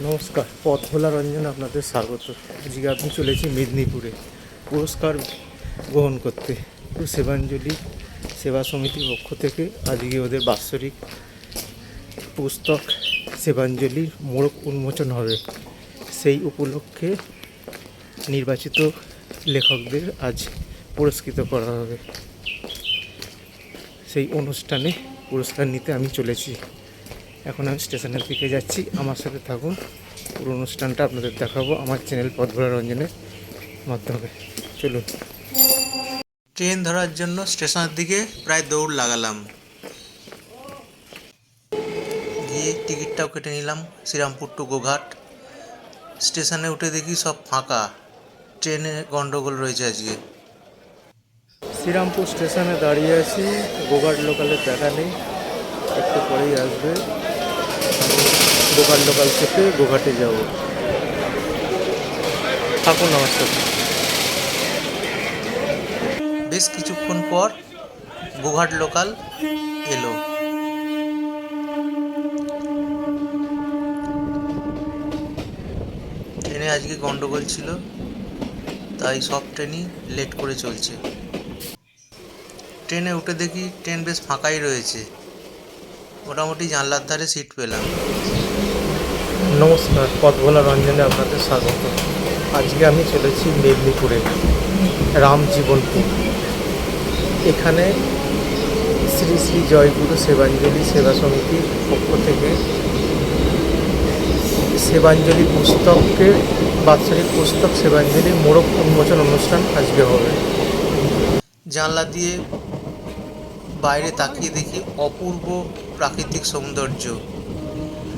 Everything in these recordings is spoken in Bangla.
নমস্কার, পথ ভোলা রঞ্জনে আপনাদের স্বাগত। আজকে আমি চলেছি মেদিনীপুরে পুরস্কার গ্রহণ করতে। সেবাঞ্জলি সেবা সমিতির পক্ষ থেকে আজকে ওদের বাৎসরিক পুস্তক সেবাঞ্জলির মোড়ক উন্মোচন হবে। সেই উপলক্ষে নির্বাচিত লেখকদের আজ পুরস্কৃত করা হবে। সেই অনুষ্ঠানে পুরস্কার নিতে আমি চলেছি। এখন আমি স্টেশনের দিকে যাচ্ছি, আমার সাথে থাকুন। পুরো অনুষ্ঠানটা আপনাদের দেখাবো আমার চ্যানেল পথ ভোলা রঞ্জনের মাধ্যমে। চলুন। ট্রেন ধরার জন্য স্টেশনের দিকে প্রায় দৌড় লাগালাম। গিয়ে টিকিটটাও কেটে নিলাম শ্রীরামপুর টু গোঘাট। স্টেশনে উঠে দেখি সব ফাঁকা, ট্রেনে গন্ডগোল রয়েছে আজকে। শ্রীরামপুর স্টেশনে দাঁড়িয়ে আছি, গোঘাট লোকালের দেখা নেই, একটু পরেই আসবে। গোঘাট লোকাল থেকে গোঘাটে যাব। থাকুন আমার সাথে। বেশ কিছুক্ষণ পর গোঘাট লোকাল এলো। ট্রেনে আজকে গন্ডগোল ছিল, তাই সব ট্রেনই লেট করে চলছে। ট্রেনে উঠে দেখি ট্রেন বেশ ফাঁকাই রয়েছে, মোটামুটি জানলার ধারে সিট পেলাম। নমস্কার, পথ ভোলা রঞ্জনে আপনাদের স্বাগত। আজকে আমি চলেছি মেদিনীপুরে রামজীবনপুর। এখানে শ্রী শ্রী জয়গুরু সেবাঞ্জলি সেবা সমিতির পক্ষ থেকে সেবাঞ্জলি পুস্তকের বাৎসরিক পুস্তক সেবাঞ্জলির মোড়ক উন্মোচন অনুষ্ঠান আজকে হবে। জানলা দিয়ে বাইরে তাকিয়ে দেখি অপূর্ব প্রাকৃতিক সৌন্দর্য।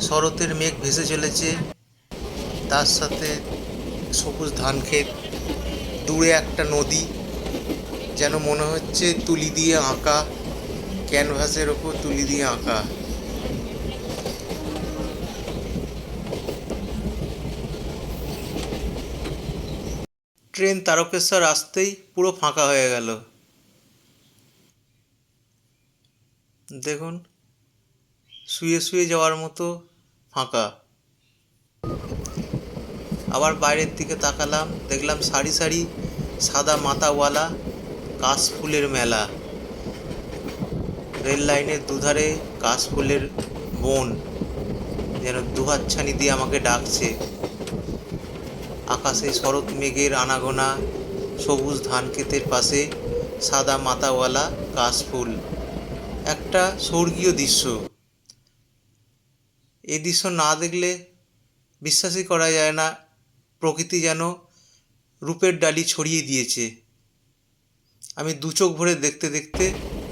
শরতের মেঘ ভেসে চলেছে, তার সাথে সবুজ ধান ক্ষেত, দূরে একটা নদী, যেন মনে হচ্ছে তুলি দিয়ে আঁকা, ক্যানভাসের ওপর তুলি দিয়ে আঁকা। ট্রেন তারকেশ্বর আসতেই পুরো ফাঁকা হয়ে গেল। দেখুন, শুয়ে শুয়ে যাওয়ার মতো ফাঁকা। আবার বাইরের দিকে তাকালাম, দেখলাম সারি সারি সাদা মাথাওয়ালা কাশফুলের মেলা। রেল লাইনের দুধারে কাশফুলের বন যেন দুহাতছানি দিয়ে আমাকে ডাকছে। আকাশে শরৎ মেঘের আনাগোনা, সবুজ ধান ক্ষেতের পাশে সাদা মাথাওয়ালা কাশফুল, একটা স্বর্গীয় দৃশ্য। এই দৃশ্য না দেখলে বিশ্বাসই করা যায় না, প্রকৃতি যেন রূপের ডালি ছড়িয়ে দিয়েছে। আমি দু চোখ ভরে দেখতে দেখতে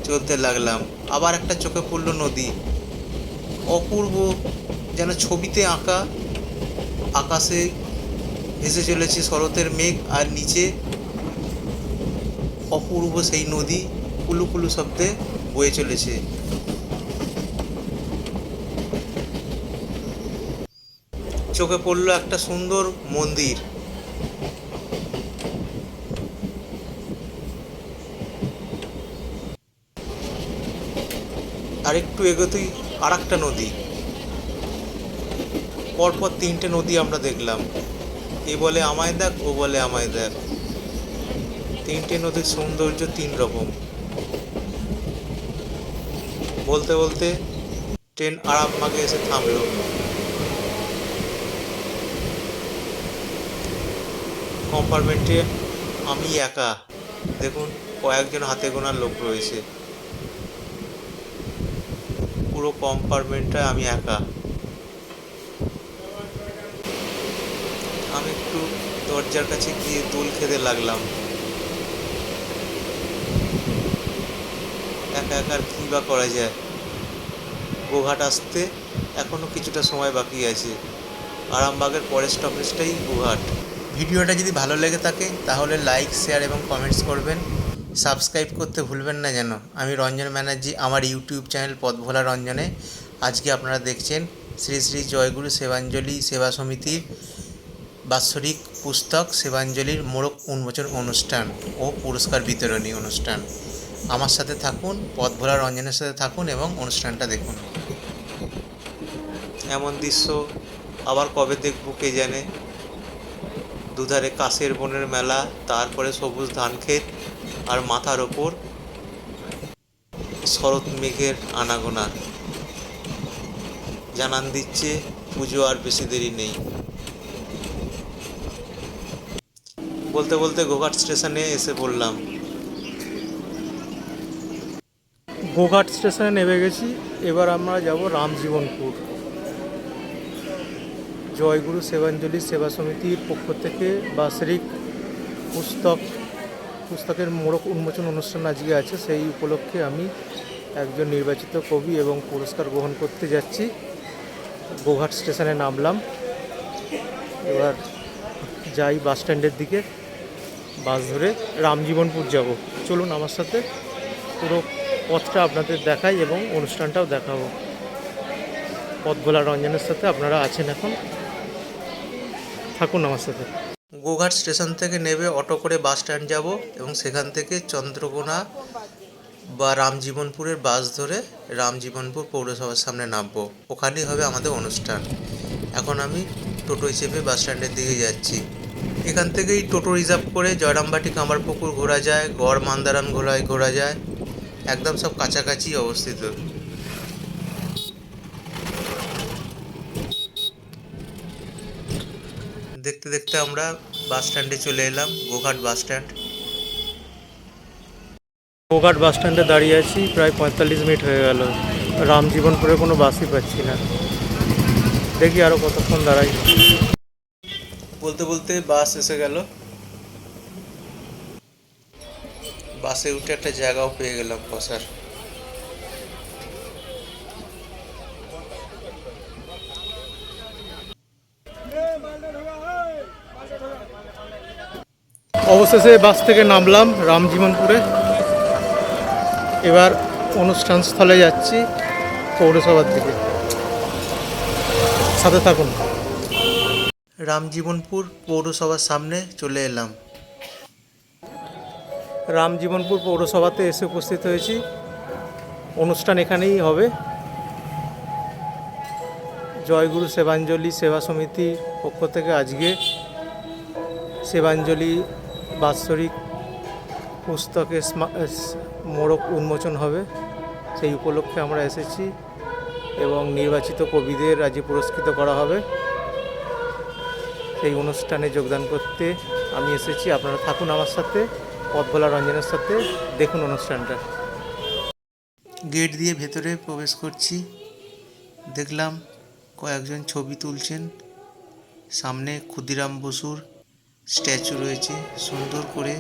চলতে লাগলাম। আবার একটা চোখে পড়ল নদী, অপূর্ব, যেন ছবিতে আঁকা। আকাশে ভেসে চলেছে শরতের মেঘ, আর নিচে অপূর্ব সেই নদী কুলু কুলু শব্দে বয়ে চলেছে। চোখে পড়ল একটা সুন্দর মন্দির। আর একটু এগোতেই আর একটা নদী। পরপর তিনটে নদী আমরা দেখলাম। এ বলে আমায় দেখ, ও বলে আমায় দেখ। তিনটে নদীর সৌন্দর্য তিন রকম। বলতে বলতে ট্রেন আরামবাগে এসে থামলো। কম্পার্টমেন্টে আমি একা। দেখুন, কয়েকজন হাতে গোনা লোক রয়েছে। পুরো কম্পার্টমেন্টটা আমি একা। আমি একটু দরজার কাছে গিয়ে দোল খেতে লাগলাম। একা একা আর কী বা করা যায়। গোঘাট আসতে এখনও কিছুটা সময় বাকি আছে। আরামবাগের পরের স্টপেজটাই গোঘাট। ভিডিওটা যদি ভালো লেগে থাকে তাহলে লাইক, শেয়ার এবং কমেন্টস করবেন। সাবস্ক্রাইব করতে ভুলবেন না যেন। আমি রঞ্জন ব্যানার্জি, আমার ইউটিউব চ্যানেল পথ ভোলা রঞ্জনে আজকে আপনারা দেখছেন শ্রী শ্রী জয়গুরু সেবাঞ্জলি সেবা সমিতির বাৎসরিক পুস্তক সেবাঞ্জলির মোড়ক উন্মোচন অনুষ্ঠান ও পুরস্কার বিতরণী অনুষ্ঠান। আমার সাথে থাকুন, পথ ভোলা রঞ্জনের সাথে থাকুন এবং অনুষ্ঠানটা দেখুন। এমন দৃশ্য আবার কবে দেখবো কে জানে। দুধারে কাশের বনের মেলা, তারপরে সবুজ ধান ক্ষেত, আর মাথার ওপর শরৎ মেঘের আনাগোনা জানান দিচ্ছে পুজো আর বেশি দেরি নেই। বলতে বলতে গোঘাট স্টেশনে এসে পড়লাম। গোঘাট স্টেশনে নেমে গেছি। এবার আমরা যাব রামজীবনপুর। জয়গুরু সেবাঞ্জলি সেবা সমিতির পক্ষ থেকে বাৎসরিক পুস্তকের মোড়ক উন্মোচন অনুষ্ঠান আজকে আছে। সেই উপলক্ষে আমি একজন নির্বাচিত কবি এবং পুরস্কার গ্রহণ করতে যাচ্ছি। গোঘাট স্টেশনে নামলাম। এবার যাই বাস স্ট্যান্ডের দিকে, বাস ধরে রামজীবনপুর যাব। চলুন আমার সাথে, পুরো পথটা আপনাদের দেখাই এবং অনুষ্ঠানটাও দেখাবো। পথভোলা রঞ্জনের সাথে আপনারা আছেন এখন, থাকুন আমার সাথে। গোঘাট স্টেশন থেকে নেমে অটো করে বাস স্ট্যান্ড যাব এবং সেখান থেকে চন্দ্রকোনা বা রামজীবনপুরের বাস ধরে রামজীবনপুর পৌরসভার সামনে নামবো। ওখানেই হবে আমাদের অনুষ্ঠান। এখন আমি টোটোয় চেপে বাস স্ট্যান্ডের দিকে যাচ্ছি। এখান থেকেই টোটো রিজার্ভ করে জয়রামবাটি কামারপুকুর ঘোরা যায়, গড় মান্দারাম ঘোরা যায়। একদম সব কাছাকাছি অবস্থিত। দেখতে দেখতে আমরা বাস স্ট্যান্ডে চলে এলাম, গোঘাট বাস স্ট্যান্ড। গোঘাট বাস স্ট্যান্ডে দাঁড়িয়ে আছি, প্রায় 45 মিনিট হয়ে গেল। রামজীবনপুরে কোনো বাসই পাচ্ছি না। দেখি আরও কতক্ষণ দাঁড়াই। বলতে বলতে বাস এসে গেল। বাসে উঠে একটা জায়গাও পেয়ে গেলাম বসার। অবশেষে বাস থেকে নামলাম রামজীবনপুরে। এবার অনুষ্ঠান স্থলে যাচ্ছি, পৌরসভার দিকে। সাথে থাকুন। রামজীবনপুর পৌরসভার সামনে চলে এলাম। রামজীবনপুর পৌরসভাতে এসে উপস্থিত হয়েছি। অনুষ্ঠান এখানেই হবে। জয়গুরু সেবাঞ্জলি সেবা সমিতির পক্ষ থেকে আজকে সেবাঞ্জলি বাৎসরিক পুস্তকের মোড়ক উন্মোচন হবে। সেই উপলক্ষে আমরা এসেছি এবং নির্বাচিত কবিদের আজকে পুরস্কৃত করা হবে। সেই অনুষ্ঠানে যোগদান করতে আমি এসেছি। আপনারা থাকুন আমার সাথে, পথভোলা রঞ্জনের সাথে, দেখুন অনুষ্ঠানটা। গেট দিয়ে ভেতরে প্রবেশ করছি। দেখলাম কয়েকজন ছবি তুলছেন। সামনে ক্ষুদিরাম বসুর স্ট্যাচু রয়েছে, সুন্দর করে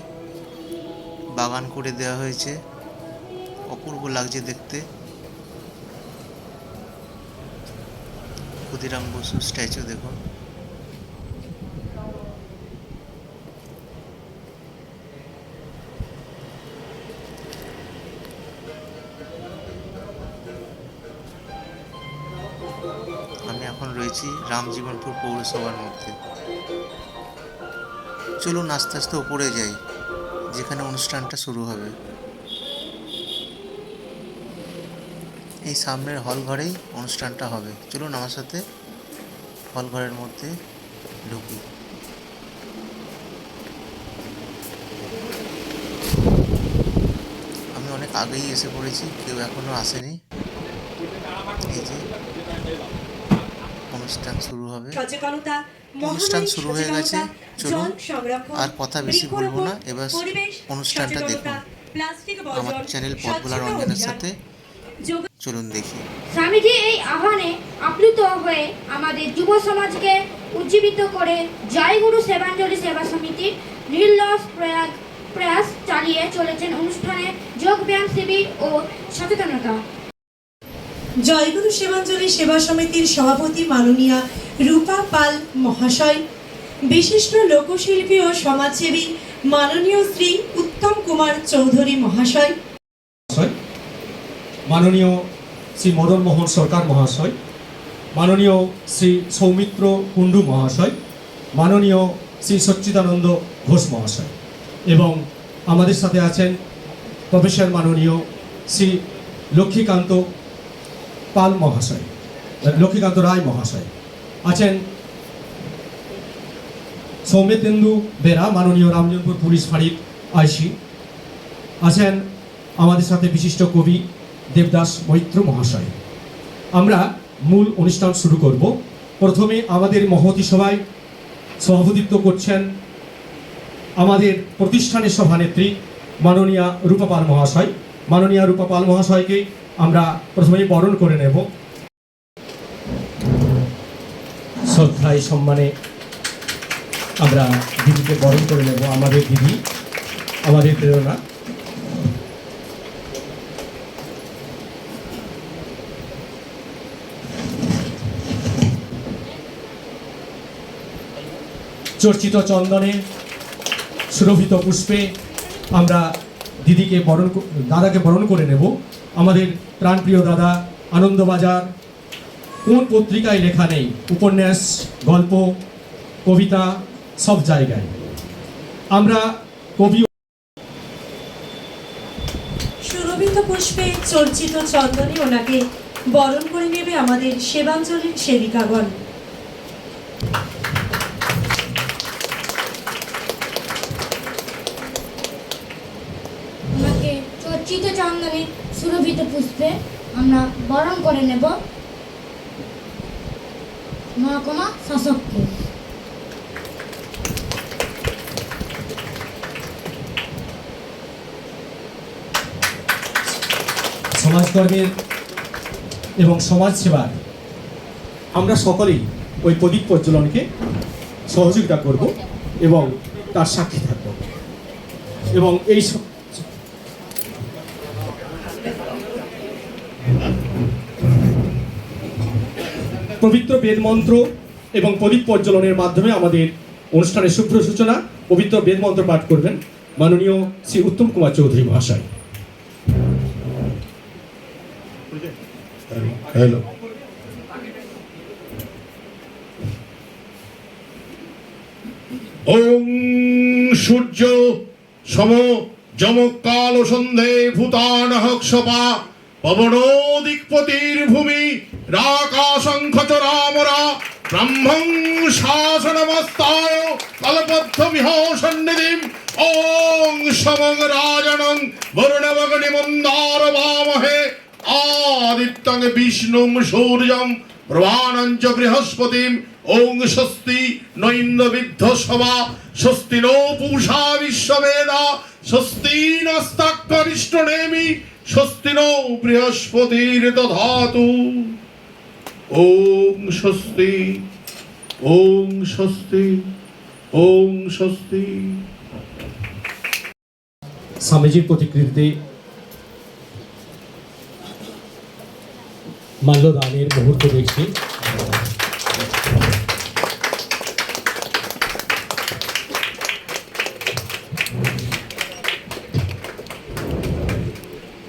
বাগান করে দেওয়া হয়েছে, অপূর্ব লাগছে দেখতে। ক্ষুদিরাম বসুর স্ট্যাচু দেখুন। আমি এখন রয়েছি রামজীবনপুর পৌরসভার মধ্যে। চলুন আস্তে আস্তে উপরে যাই, যেখানে অনুষ্ঠানটা শুরু হবে। এই সামনের হল ঘরেই অনুষ্ঠানটা হবে। চলুন আমার সাথে হল ঘরের মধ্যে ঢুকি। আমি অনেক আগেই এসে পড়েছি, কেউ এখনো আসেনি। এই যে অনুষ্ঠান শুরু হবে। অনুষ্ঠান শুরু হয়ে গেছে। চলুন আর কথা বেশি বলবো না, এবার অনুষ্ঠানটা দেখুন আমার চ্যানেল পথভোলা রঞ্জনের সাথে। চলুন দেখি। স্বামীজি এই আহ্বানে আপ্লুত হয়ে আমাদের যুব সমাজকে উজ্জীবিত করে জয়গুরু সেবাঞ্জলি সেবা সমিতির নির্লস প্রয়াস চালিয়ে চলেছেন অনুষ্ঠানে যোগব্যায়াম শিবির ও সচেতনতা। জয়গুরু সেবাঞ্জলি সেবা সমিতির সভাপতি মাননীয়া রূপা পাল মহাশয়, বিশিষ্ট লোকশিল্পী ও সমাজসেবী মাননীয় শ্রী উত্তম কুমার চৌধুরী মহাশয়, মাননীয় শ্রী মদন মোহন সরকার মহাশয়, মাননীয় শ্রী সৌমিত্র কুণ্ডু মহাশয়, মাননীয় শ্রী সচ্চিদানন্দ ঘোষ মহাশয় এবং আমাদের সাথে আছেন প্রফেসর মাননীয় শ্রী লক্ষ্মীকান্ত পাল মহাশয়, লক্ষ্মীকান্ত রায় মহাশয়, আছেন সৌমিত্রেন্দু বেরা, মাননীয় রামজনপুর পুলিশ ফাঁড়ির আইসি। আছেন আমাদের সাথে বিশিষ্ট কবি দেবদাস মৈত্র মহাশয়। আমরা মূল অনুষ্ঠান শুরু করব। প্রথমে আমাদের মহতী সভায় সভাপতিত্ব করছেন আমাদের প্রতিষ্ঠানের সভানেত্রী মাননীয়া রূপা পাল মহাশয়। মাননীয়া রূপা পাল মহাশয়কে আমরা প্রথমেই বরণ করে নেব। শ্রদ্ধায় সম্মানে আমরা দিদিকে বরণ করে নেব। আমাদের দিদি, আমাদের প্রেরণা। চর্চিত চন্দনে সুরভিত পুষ্পে আমরা দাদাকে বরণ করে নেব। আমাদের প্রাণপ্রিয় দাদা, আনন্দবাজার কোন পত্রিকায় লেখা নেই, উপন্যাস, গল্প, কবিতা সব জায়গায়। আমরা কবি সুরভিত পুষ্পে চর্চিত চন্দনে ওনাকে বরণ করে নেবে আমাদের সেবাঞ্জলির সেবিকাগণ। ওনাকে চর্চিত চন্দনে সুরভিত পুষ্পে আমরা বরণ করে নেব মহকুমা শাসককে। সমাজকর্মের এবং সমাজ সেবার আমরা সকলেই ওই প্রদীপ প্রজ্বলনকে সহযোগিতা করব এবং তার সাক্ষী থাকব। এবং এই পবিত্র বেদ মন্ত্র এবং প্রদীপ প্রজ্বলনের মাধ্যমে আমাদের অনুষ্ঠানের শুভ্র সূচনা। পবিত্র বেদ মন্ত্র পাঠ করবেন মাননীয় শ্রী উত্তম কুমার চৌধুরী মহাশয়। হ্যালো, ওং সূর্য সম যমকাল সন্ধে ভূতানঃ ক্ষপা পবনোদিকপতির ভূমি রাকাশঙ্খচরামরা ব্রহ্মং শাসনমস্তায় কলপদ্ধ বিহসন্নিধিম ওং সমং রাজনং বরুণমগ্নিমন্দার বামহে আদিত্যং বিষ্ণুং সূর্যং প্রভানঞ্চ বৃহস্পতিম ওং স্বস্তি ন ইন্দ্রবিদ্ধ সভা স্বস্তি নো পূষা বিশ্ববেদা স্বস্তি নস্তাক্ষরিষ্টনেমি স্বস্তি নো বৃহস্পতির দধাতু। ওং স্বস্তি, ওং স্বস্তি, ওং স্বস্তি। স্বামীজির প্রতিকৃতিতে মাল্যদানের মুহূর্ত দেখছি।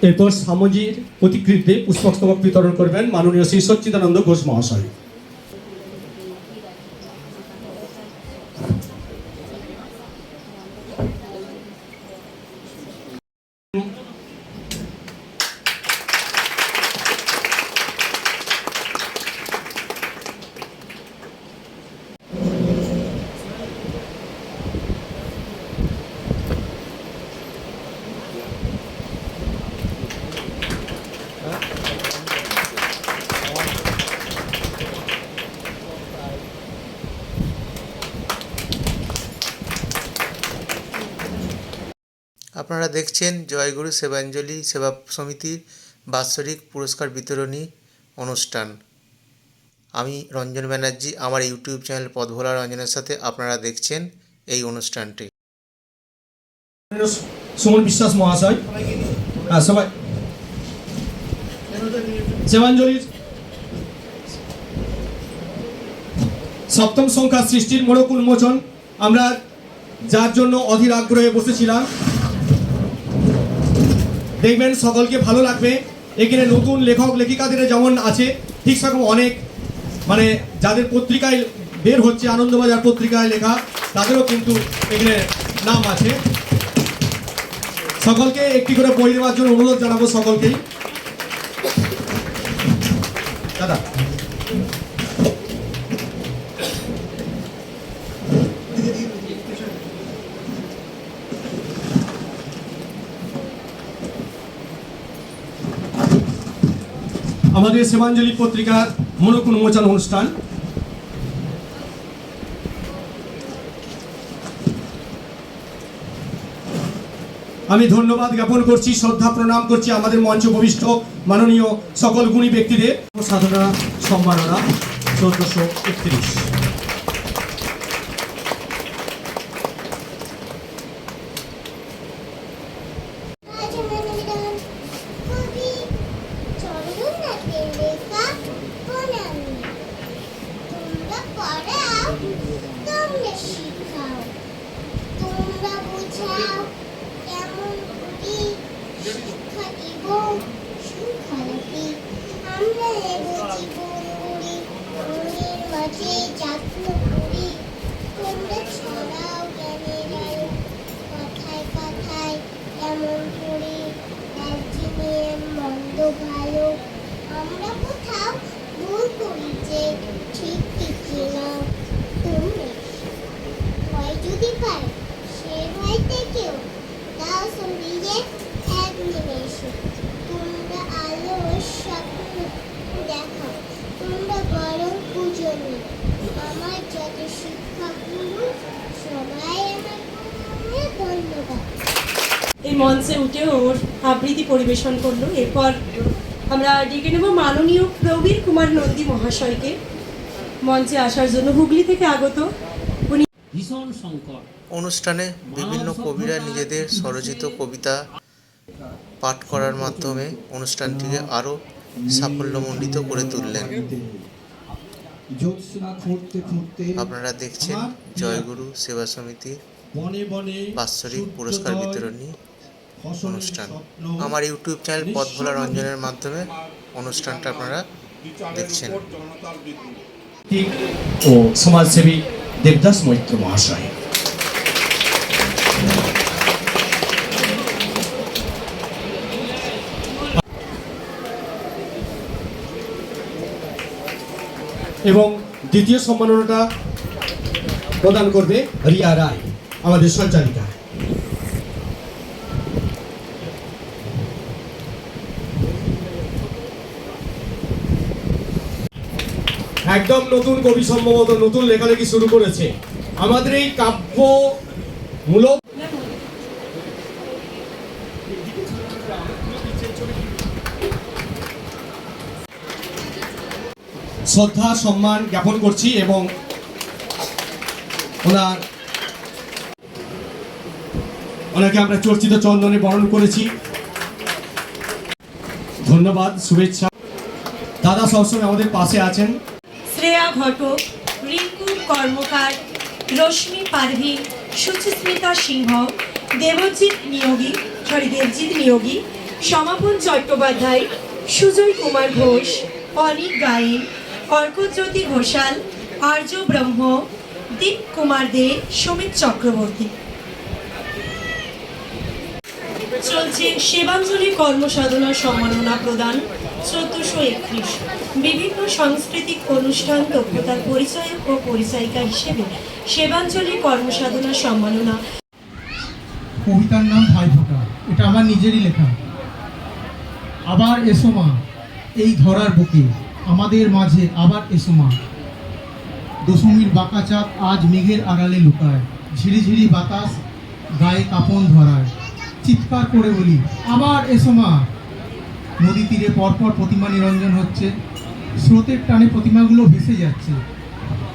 এরপর স্বামীজির প্রতিকৃতিতে পুষ্পস্তবক বিতরণ করবেন মাননীয় শ্রী সচ্চিদানন্দ ঘোষ মহাশয়। আপনারা দেখছেন জয়গুরু সেবাঞ্জলি সেবা সমিতির বাৎসরিক পুরস্কার বিতরণী অনুষ্ঠান। আমি রঞ্জন ব্যানার্জি, আমার ইউটিউব চ্যানেল পথভোলা রঞ্জনের সাথে আপনারা দেখছেন এই অনুষ্ঠানটি। সুমন বিশ্বাস মহাশয়, সবাই সেবাঞ্জলির সপ্তম সংখ্যা সৃষ্টির মোড়ক উন্মোচন আমরা যার জন্য অধীর আগ্রহে বসেছিলাম, দেখবেন সকলকে ভালো লাগবে। এখানে নতুন লেখক লেখিকাদের যেমন আছে, ঠিক সেরকম অনেক যাদের পত্রিকায় বের হচ্ছে, আনন্দবাজার পত্রিকায় লেখা, তাদেরও কিন্তু এখানে নাম আছে। সকলকে একটি করে বই দেওয়ার জন্য অনুরোধ জানাবো সকলকেই। দাদা আমাদের সেবাঞ্জলি পত্রিকার মোড়ক উন্মোচন অনুষ্ঠান। আমি ধন্যবাদ জ্ঞাপন করছি, শ্রদ্ধা প্রণাম করছি আমাদের মঞ্চ উপবিষ্ট মাননীয় সকল গুণী ব্যক্তিদের। সাধনা সম্মাননা 1431। ভালো আমরা কোথাও ভুল করি যে ঠিক ঠিক না তুমি ভয় যদি পায় সে ভয় থেকেও দাও সরিয়ে এক নিমেষে তোমরা আলো স্বপ্ন দেখো তোমরা বরং পুজো নিয়ে আমার যত শিক্ষকগুলো সবাই আমার ধন্যবাদ। এই মঞ্চে উঠে ওর আবৃত্তি পরিবেশন করলো। এরপর আমরা ডেকে নেব মাননীয় প্রবীর কুমার নন্দী মহাশয়কে মঞ্চে আসার জন্য। হুগলি থেকে আগত উনি ভীষণ সংকট। অনুষ্ঠানে বিভিন্ন কবিরা নিজেদের স্বরচিত কবিতা পাঠ করার মাধ্যমে অনুষ্ঠানটিকে আরও সাফল্যমণ্ডিত করে তুললেন। আপনারা দেখছেন জয়গুরু সেবা সমিতির বাৎসরিক পুরস্কার বিতরণী অনুষ্ঠান। আমার ইউটিউব চ্যানেল পথ ভোলা রঞ্জনের মাধ্যমে অনুষ্ঠানটা আপনারা দেখছেন। ও সমাজসেবী দেবদাস মৈত্র মহাশয়। এবং দ্বিতীয় সম্মাননাটা প্রদান করবে রিয়া রায়, আমাদের সঞ্চালিকা। একদম নতুন কবি, সম্ভবত নতুন লেখালেখি শুরু করেছে। আমাদের এই কাব্যমূলক শ্রদ্ধা সম্মান জ্ঞাপন করছি এবং ওনাকে আমরা চর্চিত চন্দনে বরণ করেছি। ধন্যবাদ, শুভেচ্ছা। দাদা সবসময় আমাদের পাশে আছেন। শ্রেয়া ঘটক, রিঙ্কু কর্মকার, রশ্মি পারভিন, সুচিস্মিতা সিংহ, দেবজিৎ নিয়োগী, সমাপন চট্টোপাধ্যায়, সুজয় কুমার ঘোষ, অনিক গায়েন, অর্কজ্যোতি ঘোষাল, আর্য ব্রহ্ম, দীপ কুমার দে, সুমিত চক্রবর্তী। চলছে সেবাঞ্জলি কর্মসাধনা সম্মাননা প্রদান 1431। বিভিন্ন সাংস্কৃতিক অনুষ্ঠান দক্ষতার পরিচয় ও পরিচায়িকা হিসেবে সেবাঞ্জলি কর্মসাধনা সম্মাননা। কবিতার নাম ভাইফোঁটা, এটা আমার নিজেরই লেখা। আবার এসো মা এই ধরার বুকে, আমাদের মাঝে আবার এসো মা। দশমীর বাঁকা চাঁদ আজ মেঘের আড়ালে লুকায়, ঝিরিঝিরি বাতাস গায়ে কাঁপন ধরায়। চিৎকার করে বলি আবার এসো মা। নদী তীরে পরপর প্রতিমা নিরঞ্জন হচ্ছে, স্রোতের টানে প্রতিমাগুলো ভেসে যাচ্ছে।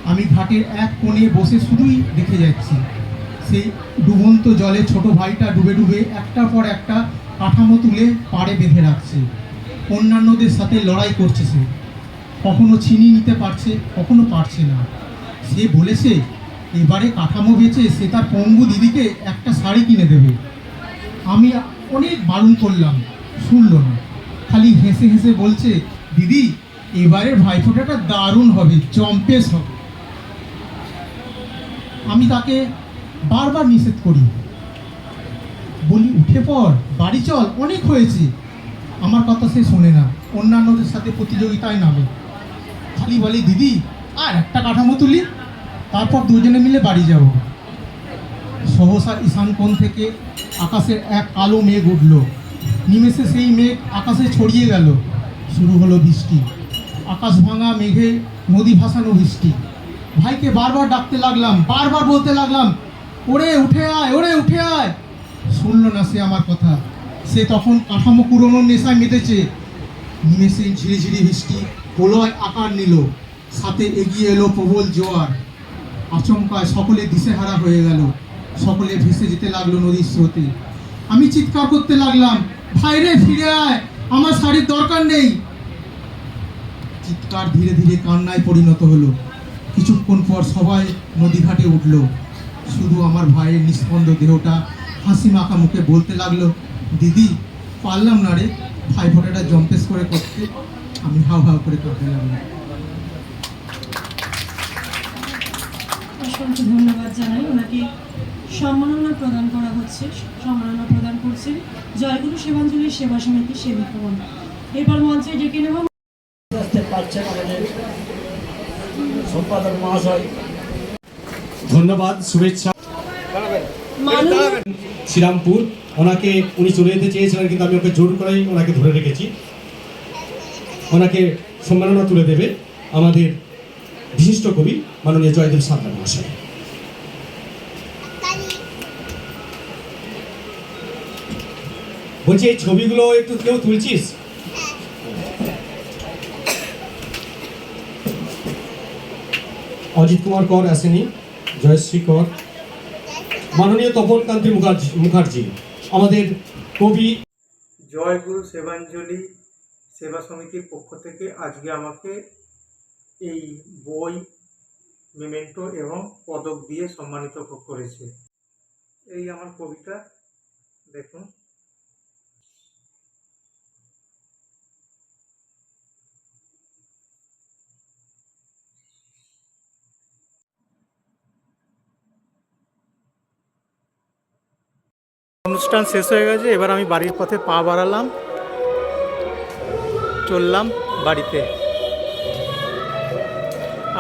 আমি ঘাটের এক কোণে বসে শুধুই দেখে যাচ্ছি। সেই ডুবন্ত জলে ছোট ভাইটা ডুবে ডুবে একটার পর একটা কাঠামো তুলে পাড়ে বেঁধে রাখছে। অন্যান্যদের সাথে লড়াই করছে সে, কখনো ছিনিয়ে নিতে পারছে, কখনো পারছে না। সে বলেছে এবারে কাঠামো বেচে সে তার পঙ্গু দিদিকে একটা শাড়ি কিনে দেবে। আমি অনেক বারণ করলাম, শুনল না, খালি হেসে হেসে বলছে দিদি এবারের ভাইফোঁটাটা দারুণ হবে, জম্পেশ হবে। আমি তাকে বারবার নিষেধ করি, বলি উঠে পড়, বাড়ি চল, অনেক হয়েছে। আমার কথা সে শোনে না, অন্যান্যদের সাথে প্রতিযোগিতায় নামে। খালি বলি দিদি আর একটা কাঠামো তুলি, তারপর দুজনে মিলে বাড়ি যাব। সহসা ঈশান কোণ থেকে আকাশের এক কালো মেঘ উঠল। নিমেষে সেই মেঘ আকাশে ছড়িয়ে গেল। শুরু হলো বৃষ্টি, আকাশ ভাঙা মেঘে নদী ভাসানো বৃষ্টি। ভাইকে বারবার ডাকতে লাগলাম, বারবার বলতে লাগলাম, ওরে উঠে আয়, ওরে উঠে আয়। শুনলো না সে আমার কথা। সে তখন কাঠামো কুড়োনোর নেশায় মেতেছে। নিমেষে ঝিরিঝিরি বৃষ্টি প্রলয় আকার নিল, সাথে এগিয়ে এলো প্রবল জোয়ার। আচমকায় সকলে দিশেহারা হয়ে গেল, সকলে ভেসে যেতে লাগলো নদীর স্রোতে। আমি চিৎকার করতে লাগলাম, ভাইরে ফিরে আয়, আমার শাড়ির দরকার নেই। চিৎকার ধীরে ধীরে কান্নায় পরিণত হলো। কিছুক্ষণ পর সবাই নদীঘাটে উঠল। শুধু আমার ভাইয়ের নিস্পন্দ দেহটা হাসি মাখা মুখে বলতে লাগলো, দিদি পারলাম না রে ভাই ফোঁটাটা জম্পেস করে করতে। আমি হাউ হাউ করে কাঁদতে লাগলাম। অসংখ্য ধন্যবাদ জানাই। ওনাকে সম্মাননা প্রদান করা হচ্ছে, সম্মাননা প্রদান করছেন জয়গুরু সেবাঞ্জলি সেবা সমিতির সেবিকাগণ। এবার মঞ্চে ডেকে নেব পাচ্ছেন আমাদের সম্পাদক মহাশয়। ধন্যবাদ, শুভেচ্ছা। মাননীয় শ্রীরামপুর, ওনাকে উনি চলে যেতে চেয়েছিলেন, কিন্তু আমি ওকে জোর করেই ওনাকে ধরে রেখেছি। ওনাকে সম্মাননা তুলে দেবে আমাদের বিশিষ্ট কবি মাননীয় জয়দেব সাঁতরা মহাশয়। বলছি এই ছবিগুলো একটু কেউ তুলছিস? অজিত কুমার কর আসেনি, জয়শ্রী কর, মাননীয় তপন কান্তি মুখার্জি আমাদের কবি। জয়গুরু সেবাঞ্জলি সেবা সমিতির পক্ষ থেকে আজকে আমাকে এই বই, মেমেন্টো এবং পদক দিয়ে সম্মানিত করেছে। এই আমার কবিতা, দেখুন। অনুষ্ঠান শেষ হয়ে গেছে, এবার আমি বাড়ির পথে পা বাড়ালাম, চললাম বাড়িতে।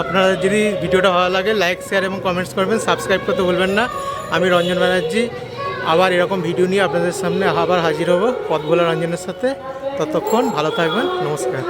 আপনারা যদি ভিডিওটা ভালো লাগে লাইক, শেয়ার এবং কমেন্টস করবেন, সাবস্ক্রাইব করতে ভুলবেন না। আমি রঞ্জন ব্যানার্জি আবার এরকম ভিডিও নিয়ে আপনাদের সামনে আবার হাজির হব পথ ভোলা রঞ্জনের সাথে। ততক্ষণ ভালো থাকবেন, নমস্কার।